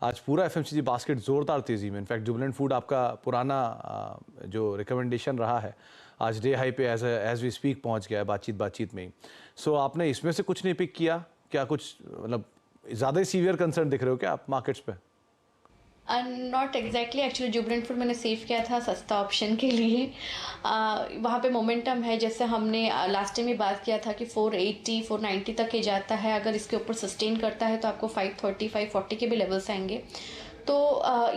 आज पूरा FMCG basket जोरदार तेजी में। इनफैक्ट जुबिलेंट फूड आपका पुराना जो रिकमेंडेशन रहा है आज डे हाई पे एज वी स्पीक पहुंच गया है बातचीत में ही। सो आपने इसमें से कुछ नहीं पिक किया क्या? कुछ मतलब ज़्यादा ही सीवियर कंसर्न दिख रहे हो क्या आप मार्केट्स पे? Not exactly, actually Jubilant food मैंने सेव किया था सस्ता ऑप्शन के लिए। वहाँ पे मोमेंटम है, जैसे हमने लास्ट टाइम में बात किया था कि 480 490 तक ही जाता है। अगर इसके ऊपर सस्टेन करता है तो आपको 530 540 के भी लेवल्स आएंगे। तो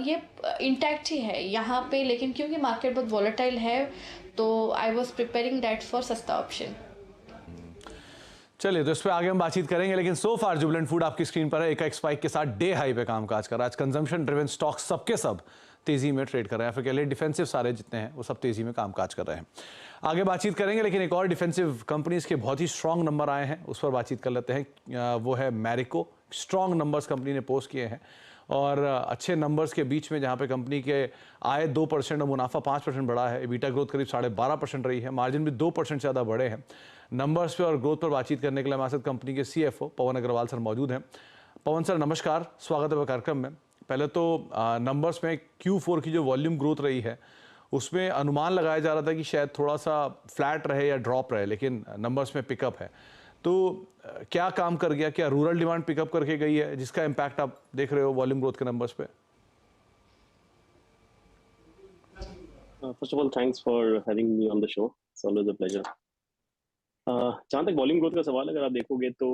ये इंटैक्ट ही है यहाँ पे, लेकिन क्योंकि मार्केट बहुत वॉलेटाइल है तो I was preparing that for सस्ता ऑप्शन। चलिए, तो इस पर आगे हम बातचीत करेंगे, लेकिन सो फार जुबिलेंट फूड आपकी स्क्रीन पर है। एक स्पाइक के साथ डे हाई पे कामकाज कर रहा है। आज कंजम्पशन ड्रिवन स्टॉक्स सबके सब तेजी में ट्रेड कर रहे हैं, फिर कह लिए डिफेंसिव सारे जितने हैं वो सब तेजी में कामकाज कर रहे हैं। आगे बातचीत करेंगे, लेकिन एक और डिफेंसिव कंपनीज के बहुत ही स्ट्रॉन्ग नंबर आए हैं, उस पर बातचीत कर लेते हैं। वो है मैरिको। स्ट्रॉन्ग नंबर्स कंपनी ने पोस्ट किए हैं और अच्छे नंबर्स के बीच में जहाँ पे कंपनी के आय 2% और मुनाफा 5% बढ़ा है। EBITDA ग्रोथ करीब 12.5% रही है। मार्जिन भी 2% से ज़्यादा बढ़े हैं। नंबर्स पे और ग्रोथ पर बातचीत करने के लिए हमारे साथ कंपनी के CFO पवन अग्रवाल सर मौजूद हैं। पवन सर नमस्कार, स्वागत है कार्यक्रम में। पहले तो नंबर्स में Q4 की जो वॉल्यूम ग्रोथ रही है उसमें अनुमान लगाया जा रहा था कि शायद थोड़ा सा फ्लैट रहे या ड्रॉप रहे, लेकिन नंबर्स में पिकअप है। तो क्या काम कर गया? क्या रूरल डिमांड पिकअप करके गई है जिसका इम्पैक्ट आप देख रहे हो वॉल्यूम ग्रोथ के नंबर्स पे? First of all, thanks for having me on the show. It's always a pleasure. जहाँ तक वॉल्यूम ग्रोथ का सवाल, अगर आप देखोगे तो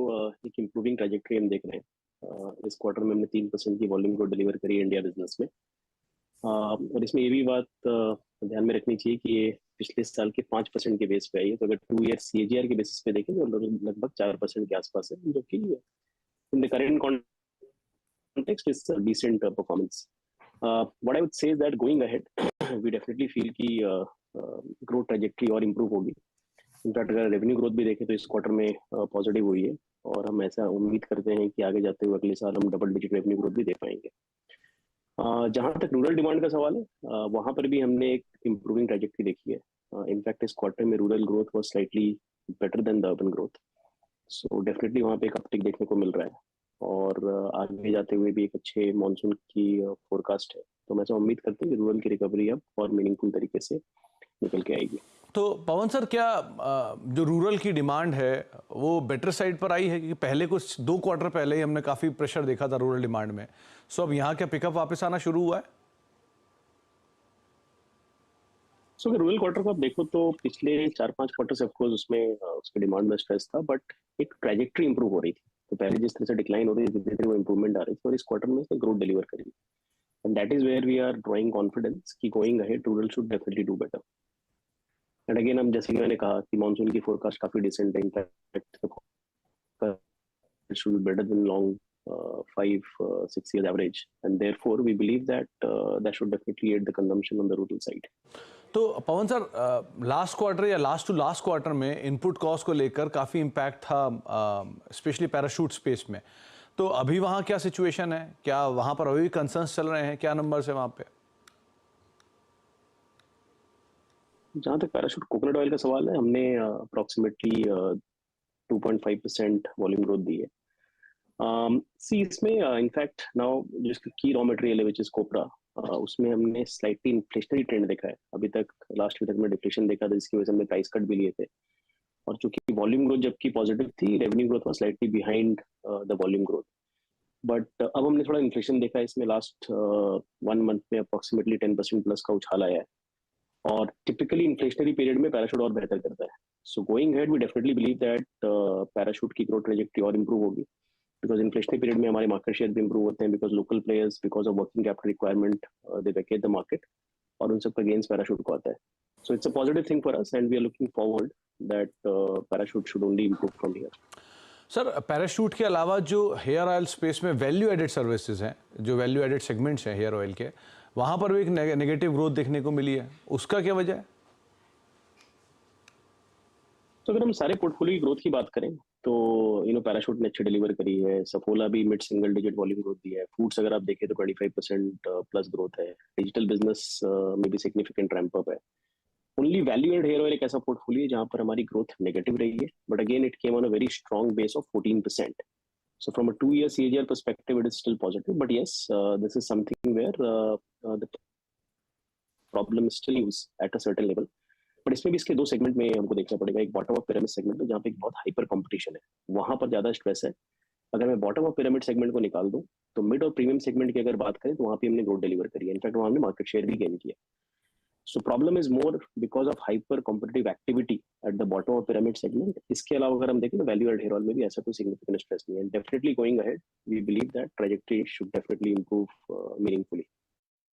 एक इम्प्रूविंग ट्रैजेक्टरी हम देख रहे हैं। इस क्वार्टर में हमने 3% की वॉल्यूम ग्रोथ डिलीवर करी है इंडिया बिजनेस में। और इसमें ये भी बात ध्यान में रखनी चाहिए कि ये पिछले साल के 5% के बेस पे आई है। तो अगर 2 ईयर CAGR के बेसिस पे देखें तो लगभग 4% के आसपास है, जो कि in the current context is decent performance. What I would say is that going ahead we definitely feel कि ग्रोथ ट्रैजेक्टरी और इम्प्रूव होगी। इनफैक्ट अगर रेवेन्यू ग्रोथ भी देखें तो इस क्वार्टर में पॉजिटिव हुई है और हम ऐसा उम्मीद करते हैं कि आगे जाते हुए अगले साल हम डबल डिजिट रेवेन्यू ग्रोथ भी दे पाएंगे। जहाँ तक रूरल डिमांड का सवाल है, वहाँ पर भी हमने एक इम्प्रूविंग ट्रैजेक्टरी देखी है। इनफैक्ट इस क्वार्टर में rural growth was slightly better than the urban growth. So definitely वहाँ पे एक अपटिक देखने को मिल रहा है और आगे जाते हुए भी एक अच्छे मानसून की फोरकास्ट है। तो मैं उम्मीद करते हैं कि रूरल की रिकवरी अब और मीनिंगफुल तरीके से निकल के आएगी। तो पवन सर, क्या जो रूरल की डिमांड है वो बेटर साइड पर आई है? क्योंकि पहले कुछ 2 क्वार्टर पहले ही हमने काफ़ी प्रेशर देखा था रूरल डिमांड में। सो अब यहाँ क्या पिकअप वापस आना शुरू हुआ है? सो अगर रूरल क्वार्टर को आप देखो तो पिछले 4-5 क्वार्टर से ऑफकोर्स उसमें उसके डिमांड में स्ट्रेस था, बट एक ट्रैजेक्टरी इंप्रूव हो रही थी। तो पहले जिस तरह से डिक्लाइन हो रही थी, धीरे धीरे वो इंप्रूवमेंट आ रही थी और इस क्वार्टर में ग्रोथ डिलीवर करी। And that is where we are drawing confidence कि going ahead rural should definitely do better. And again हम जैसे कि मैंने कहा कि मानसून की फोरकास्ट काफी डिसेंट है। In fact should be better than long 5-6 years average, and therefore we believe that that should definitely aid the consumption on the rural side. तो पवन सर, लास्ट क्वार्टर या लास्ट टू लास्ट क्वार्टर में input cost को लेकर काफ़ी impact था, specially parachute space में। तो अभी वहाँ क्या सिचुएशन है? क्या वहाँ पर अभी भी कंसर्न्स चल रहे हैं? क्या नंबर्स है वहाँ पे? जहाँ तक पैराशूट कोकोनट ऑयल का सवाल है, हमने अप्रोक्सीमेटली 2.5% वॉल्यूम ग्रोथ दी है। सी इसमें इनफैक्ट नाउ जिसका की रॉ मटेरियल है विच इज कोपरा, उसमें हमने स्लाइटली इन्फ्लेशनरी ट्रेंड देखा है। अभी तक लास्ट वीक में डिफ्लेशन देखा था, जिसकी वजह से हमने प्राइस कट भी लिए थे। और चूंकि वॉल्यूम ग्रोथ जबकि पॉजिटिव थी, revenue growth was slightly behind the volume growth. But अब हमने थोड़ा इन्फ्लेशन देखा है इसमें। लास्ट 1 मंथ में अप्रोक्सीमेटली 10% प्लस का उछाल आया है और टिपिकली इन्फ्लेशनरी पीरियड में पैराशूट और बेहतर करता है। So going ahead we definitely believe that Parachute की ग्रोथ ट्रैजेक्टरी और इंप्रूव होगी, बिकॉज इन्फ्लेशनरी पीरियड में हमारे मार्केट शेयर भी इंप्रूव होते हैं, because local players because of working capital requirement they vacate the market और उन सबका गेन्स पैराशूट को आता है। So it's a positive thing for us and we are looking forward that Parachute should only improve from here. Sir, Parachute के अलावा जो hair oil space में वैल्यू एडेड सर्विसेज हैं, जो वैल्यू एडेड सेगमेंट्स हैं हेयर ऑयल के, वहाँ पर भी एक नेगेटिव ग्रोथ देखने को मिली है। उसका क्या वजह है? तो अगर हम सारे पोर्टफोलियो की ग्रोथ की बात करें तो पैराशूट ने अच्छी डिलीवर करी है। सफोला भी mid single digit volume growth दी है। फूड्स अगर आप देखें तो 25% प्लस ग्रोथ है। डिजिटल बिजनेस में भी सिग्निफिकेंट रैंप अप है। Only value add hair oil एक ऐसा पोर्टफोलियो जहां पर हमारी ग्रोथ नेगेटिव रही है, but again it came on a very strong base of 14%। So from a 2-year CAGR perspective, it is still positive. But yes, this is something where the problem is still use at a certain level. But इसमें भी इसके दो segment में हमको देखना पड़ेगा. एक bottom of pyramid segment है जहाँ पे एक बहुत हाइपर कंपटीशन है, वहां पर ज्यादा स्ट्रेस है. अगर मैं बॉटम ऑफ पिरामिड सेगमेंट को निकाल दूं तो मिड और प्रीमियम सेगमेंट की अगर बात करें तो वहां पे हमने ग्रोथ डिलीवर करी है. इनफैक्ट वहां हमने मार्केट शेयर भी गेन किया. So problem is more because of hyper competitive activity at the bottom of pyramid segment. इसके अलावा अगर हम देखें तो वैल्यू एड हेयर ऑयल में भी ऐसा कोई सिग्निफिकेंट स्ट्रेस नहीं है. Definitely going ahead we believe that trajectory should definitely improve meaningfully.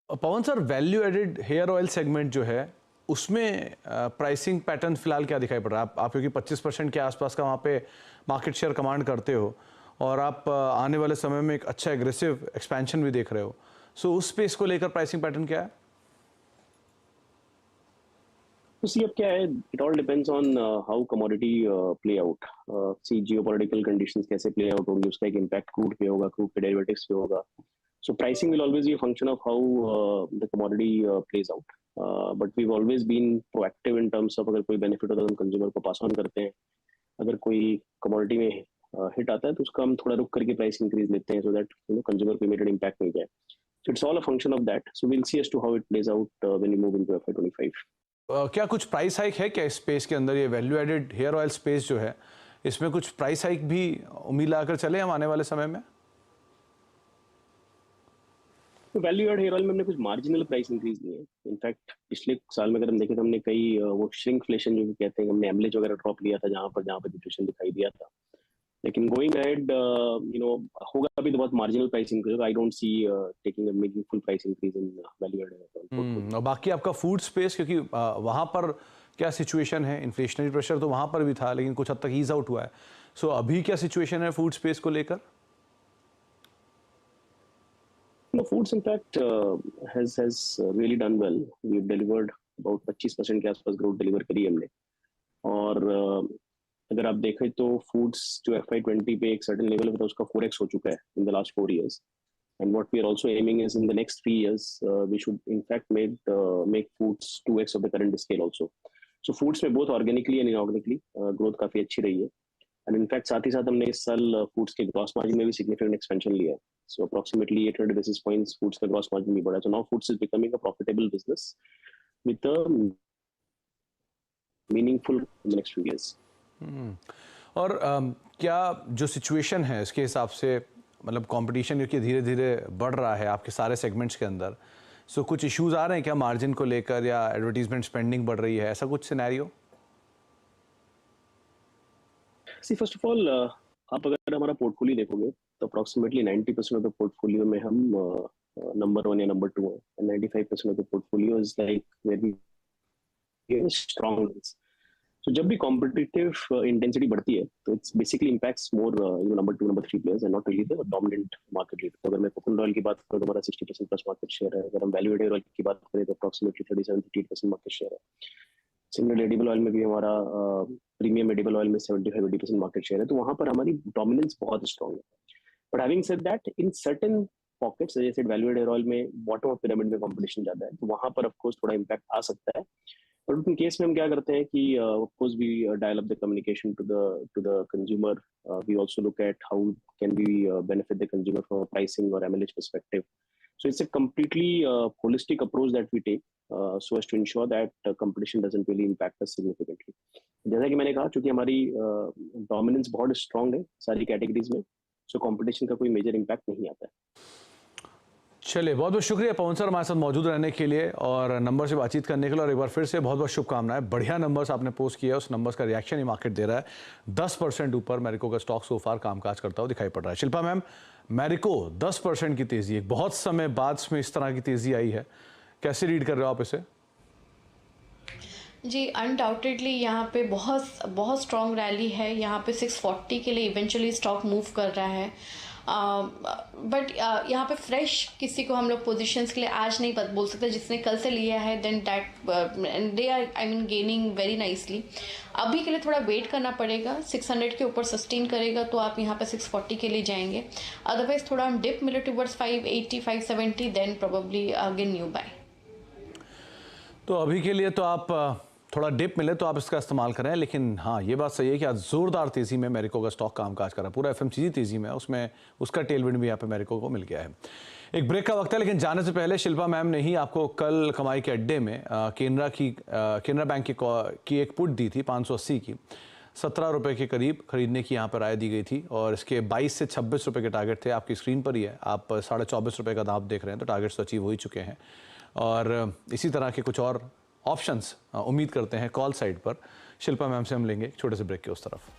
Pawan sir, value added hair oil segment जो है उसमें प्राइसिंग पैटर्न फिलहाल क्या दिखाई पड़ रहा है? आप क्योंकि 25% के आसपास का वहाँ पे मार्केट शेयर कमांड करते हो और आप आने वाले समय में एक अच्छा एग्रेसिव एक्सपेंशन भी देख रहे हो. सो उस स्पेस को लेकर प्राइसिंग पैटर्न क्या है? तो सी अब क्या है, it all depends on how commodity play out. See geopolitical conditions कैसे प्ले आउट होंगे, उसका एक इम्पैक्ट क्रूड पे होगा, क्रूड के डेरिवेटिव्स पे होगा. So pricing will always be a function of how the commodity plays out. But we've always been proactive in terms of अगर कोई benefit होता है तो हम consumer को pass on करते हैं. अगर कोई commodity में hit आता है तो उसका हम थोड़ा रुक करके price increase लेते हैं so that consumer को immediate impact नहीं जाए. So it's all a function of that. So we'll see as to how it plays out when we move into FY25. क्या कुछ प्राइस हाइक है क्या इस स्पेस के अंदर? ये value added hair oil space जो है इसमें कुछ प्राइस हाइक भी उम्मीद लगाकर चले हम आने वाले समय में? तो वैल्यू एड हेयर ऑयल में हमने कुछ मार्जिनल प्राइस इंक्रीज नहीं है. इनफैक्ट पिछले साल में अगर हम देखें तो हमने कई वो श्रिंकफ्लेशन जो कहते हैं, हमने एमलेज वगैरह ड्रॉप लिया था जहां पर डिप्रेशन दिखाई दिया था. लेकिन गोइंग अहेड होगा अभी तो बहुत marginal price increase. I don't see taking a meaningful price increase in value add. और बाकी आपका फूड स्पेस, क्योंकि वहां पर क्या सिचुएशन है? इन्फ्लेशनरी प्रेशर तो वहां पर भी था लेकिन कुछ हद तक ईज आउट हुआ है. सो अभी क्या सिचुएशन है फूड स्पेस को लेकर? No, foods in fact has really done well. We've delivered about 25% के आसपास ग्रोथ डिलीवर करी हमने. और अगर आप देखें तो फूड्स जो FY20 पे एक सर्टेन लेवल पे था उसका 4x हो चुका है in the last 4 years. And what we are also aiming is in the next 3 years we should in fact make foods 2x of the current scale also. So foods में both organically and inorganically growth काफी अच्छी रही है. And in fact साथ ही साथ हमने इस साल फूड्स के ग्रॉस मार्जिन में भी सिग्निफिकेंट एक्सपेंशन लिया है. सो अप्रोक्सीमेटली 800 बेसिस पॉइंट्स फूड्स का ग्रॉस मार्जिन भी बढ़ा है. So now foods is becoming a profitable business with a meaningful in the next few years. और क्या जो सिचुएशन है इसके हिसाब से, मतलब कंपटीशन क्योंकि धीरे धीरे बढ़ रहा है आपके सारे सेगमेंट्स के अंदर, सो कुछ इश्यूज आ रहे हैं क्या मार्जिन को लेकर, या एडवर्टीजमेंट स्पेंडिंग बढ़ रही है, ऐसा कुछ scenario? See first of all आप अगर हमारा पोर्टफोलियो देखोगे तो अप्रोक्सीमेटली 90% ऑफ द पोर्टफोलियो में हम नंबर 1 या नंबर 2 हैं. And 95% of the portfolio is like where we strong. So जब भी कॉम्पिटिटिव इंटेंसिटी बढ़ती है तो it's basically impacts more number 2 number 3 players and not really the dominant market leader. अगर मैं कोकोनट ऑयल की बात करूं तो हमारा 60% प्लस मार्केट शेयर है. अगर हम वैल्यू एडेड ऑयल की बात करें तो अप्रोक्सीमेटली 37-38% मार्केट शेयर है. सिमिलर एडिबल ऑयल में भी हमारा प्रीमियम एडिबल ऑयल में 75-80% मार्केट शेयर है. तो वहां पर हमारी डोमिनेंस बहुत स्ट्रांग है. But having said that, in certain pockets जैसे वैल्यू एडेड ऑयल में बॉटम ऑफ पिरामिड में कंपटीशन ज्यादा है तो वहां पर ऑफ कोर्स थोड़ा इंपैक्ट आ सकता है. बट उन केस में हम क्या करते हैं कि of course we dial up the communication to the consumer. We also look at how can we benefit the consumer from pricing और MLH perspective. So it's a completely holistic approach that we take so as to ensure that competition doesn't really impact us significantly. जैसा कि मैंने कहा, चूंकि हमारी dominance बहुत strong है सारी कैटेगरीज में, सो कंपटीशन का कोई मेजर इम्पैक्ट नहीं आता है. चलिए, बहुत बहुत शुक्रिया पवन सर हमारे साथ मौजूद रहने के लिए और नंबर से बातचीत करने के लिए. और एक बार फिर से बहुत बहुत शुभकामनाएं. बढ़िया नंबर्स आपने पोस्ट किया है, उस नंबर्स का रिएक्शन ही मार्केट दे रहा है. 10% ऊपर मैरिको का स्टॉक सोफार कामकाज करता हुआ दिखाई पड़ रहा है. शिल्पा मैम, मैरिको 10% की तेजी, एक बहुत समय बाद में इस तरह की तेजी आई है, कैसे रीड कर रहे हो आप इसे? जी, अनडाउटेडली यहाँ पे बहुत स्ट्रॉन्ग रैली है. यहाँ पे 640 के लिए इवेंचुअली स्टॉक मूव कर रहा है. बट यहाँ पे फ्रेश किसी को हम लोग पोजीशंस के लिए आज नहीं बोल सकते. जिसने कल से लिया है then that they are gaining very nicely. अभी के लिए थोड़ा वेट करना पड़ेगा. 600 के ऊपर सस्टेन करेगा तो आप यहाँ पे 640 के लिए जाएंगे. अदरवाइज थोड़ा हम डिप मिले towards 580 570 then probably again new buy. तो अभी के लिए तो आप थोड़ा डिप मिले तो आप इसका इस्तेमाल करें, लेकिन हाँ ये बात सही है कि आज ज़ोरदार तेज़ी में मैरिको का स्टॉक कामकाज कर रहा है। पूरा एफएमसीजी तेज़ी में है, उसमें उसका टेलविंड भी यहाँ पे मैरिको को मिल गया है। एक ब्रेक का वक्त है, लेकिन जाने से पहले शिल्पा मैम ने ही आपको कल कमाई के अड्डे में केनरा बैंक की एक पुट दी थी 580 की, 17 रुपये के करीब खरीदने की यहाँ पर राय दी गई थी और इसके 22 से 26 रुपये के टारगेट थे। आपकी स्क्रीन पर ही है, आप 24.5 रुपये का दाम देख रहे हैं, तो टारगेट्स तो अचीव हो ही चुके हैं। और इसी तरह के कुछ और ऑप्शंस उम्मीद करते हैं कॉल साइड पर। शिल्पा मैम से हम लेंगे छोटे से ब्रेक के उस तरफ।